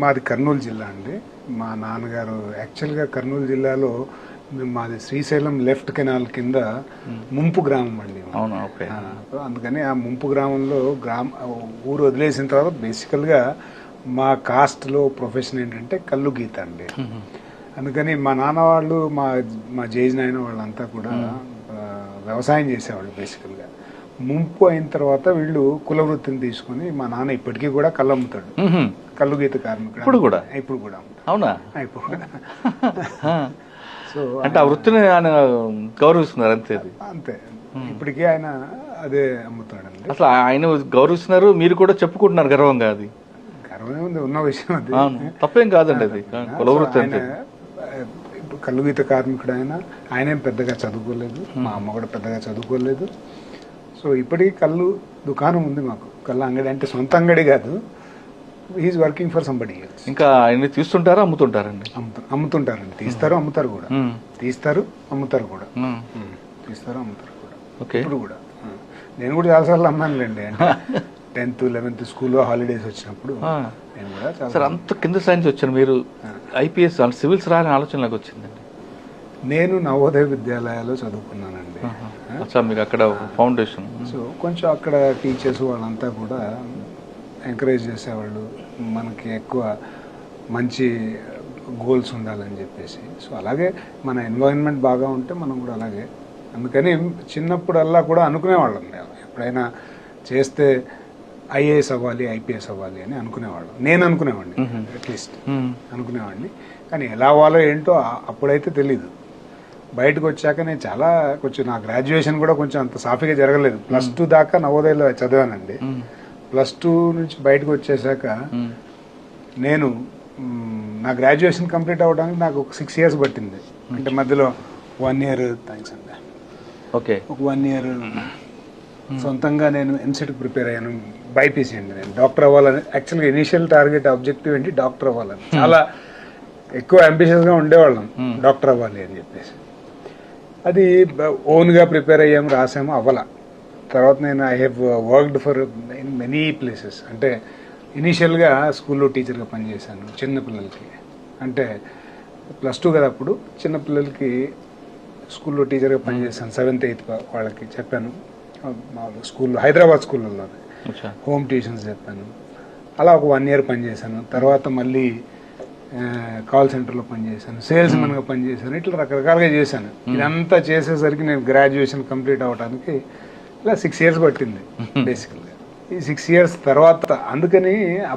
మాది కర్నూలు జిల్లా అండి. మా నాన్నగారు యాక్చువల్గా కర్నూలు జిల్లాలో మాది శ్రీశైలం లెఫ్ట్ కెనాల్ కింద ముంపు గ్రామం అండి. అందుకని ఆ ముంపు గ్రామంలో ఊరు వదిలేసిన తర్వాత బేసికల్గా మా కాస్ట్లో ప్రొఫెషన్ ఏంటంటే కల్లు గీత అండి. అందుకని మా నాన్న వాళ్ళు మా జేజ్ నాయన వాళ్ళంతా కూడా వ్యవసాయం చేసేవాళ్ళు. బేసికల్గా ముంపు అయిన తర్వాత వీళ్ళు కుల వృత్తిని తీసుకుని మా నాన్న ఇప్పటికీ కూడా కళ్ళు అమ్ముతాడు. కల్లు గీత కార్మికుడు ఇప్పుడు కూడా అవునా? ఇప్పుడు కూడా సో అంటే ఆ వృత్తిని ఆయన గౌరవిస్తున్నారు అంతే. అంతే ఇప్పటికీ ఆయన అదే అమ్ముతాడండి. అసలు ఆయన గౌరవిస్తున్నారు, మీరు కూడా చెప్పుకుంటున్నారు గర్వంగా. అది గర్వమే ఉంది, ఉన్న విషయం అది. తప్పేం కాదండి, అది కుల వృత్తి అంతే. కల్లు గీత కార్మికుడు ఆయనేం పెద్దగా చదువుకోలేదు, మా అమ్మ కూడా పెద్దగా చదువుకోలేదు. సో ఇప్పటికీ కళ్ళు దుకాణం ఉంది మాకు. కళ్ళు అంగడి అంటే సొంత అంగడి కాదు, he is working for somebody else. ఇంకా ఆయన తీస్తుంటారా అమ్ముతుంటారండి? అమ్ముతుంటారండి. తీస్తారు అమ్ముతారు కూడా. తీస్తారు అమ్ముతారు కూడా. తీస్తారు అమ్ముతారు కూడా. ఇప్పుడు కూడా నేను కూడా చాలాసార్లు అమ్మానులేండి. అంటే 10th 11th స్కూల్లో హాలిడేస్ వచ్చినప్పుడు నేను కూడా సార్ అంత కింద సైన్స్ వచ్చాను. మీరు ఐపీఎస్ సివిల్స్ రాని ఆలోచన నాకు వచ్చిందండి. నేను నవోదయ విద్యాలయాల్లో చదువుకున్నానండి. మీరు అక్కడ ఫౌండేషన్, సో కొంచెం అక్కడ టీచర్స్ వాళ్ళంతా కూడా ఎంకరేజ్ చేసేవాళ్ళు, మనకి ఎక్కువ మంచి గోల్స్ ఉండాలని చెప్పేసి. సో అలాగే మన ఎన్వైరన్మెంట్ బాగా ఉంటే మనం కూడా అలాగే. అందుకని చిన్నప్పుడల్లా కూడా అనుకునేవాళ్ళం, ఎప్పుడైనా చేస్తే ఐఏఎస్ అవ్వాలి, ఐపీఎస్ అవ్వాలి అని అనుకునేవాళ్ళం. నేను అనుకునేవాడిని, అట్లీస్ట్ అనుకునేవాడిని. కానీ ఎలా అవ్వాలో ఏంటో అప్పుడైతే తెలీదు. బయటకు వచ్చాక నేను కొంచెం నా గ్రాడ్యుయేషన్ కూడా కొంచెం అంత సాఫీగా జరగలేదు. +2 దాకా నవోదయలో చదివానండి. +2 నుంచి బయటకు వచ్చేసాక నేను నా గ్రాడ్యుయేషన్ కంప్లీట్ అవ్వడానికి నాకు ఒక 6 years పట్టింది. అంటే మధ్యలో 1 year థ్యాంక్స్ అండి, ఒక 1 year సొంతంగా నేను ఎంసెట్కి ప్రిపేర్ అయ్యాను. బైపీసీ అండి. నేను డాక్టర్ అవ్వాలని, యాక్చువల్గా ఇనిషియల్ టార్గెట్ ఆబ్జెక్టివ్ ఏంటి, డాక్టర్ అవ్వాలని. చాలా ఎక్కువ అంబిషియస్గా ఉండేవాళ్ళం, డాక్టర్ అవ్వాలి అని చెప్పేసి. అది ఓన్గా ప్రిపేర్ అయ్యాము, రాసాము, అవ్వాల. తర్వాత నేను I have worked for in many places. అంటే ఇనీషియల్గా స్కూల్లో టీచర్గా పనిచేశాను చిన్నపిల్లలకి. అంటే +2 కదా అప్పుడు. చిన్నపిల్లలకి స్కూల్లో టీచర్గా పనిచేశాను. 7th 8th వాళ్ళకి చెప్పాను. స్కూల్లో హైదరాబాద్ స్కూళ్ళల్లో హోమ్ ట్యూషన్స్ చెప్పాను. అలా ఒక 1 year పనిచేశాను. తర్వాత మళ్ళీ కాల్ సెంటర్లో పనిచేశాను, సేల్స్ మెన్గా పనిచేశాను. ఇట్లా రకరకాలుగా చేశాను. ఇదంతా చేసేసరికి నేను గ్రాడ్యుయేషన్ కంప్లీట్ అవ్వడానికి ఇలా 6 years పట్టింది బేసికల్గా. ఈ 6 years తర్వాత అందుకని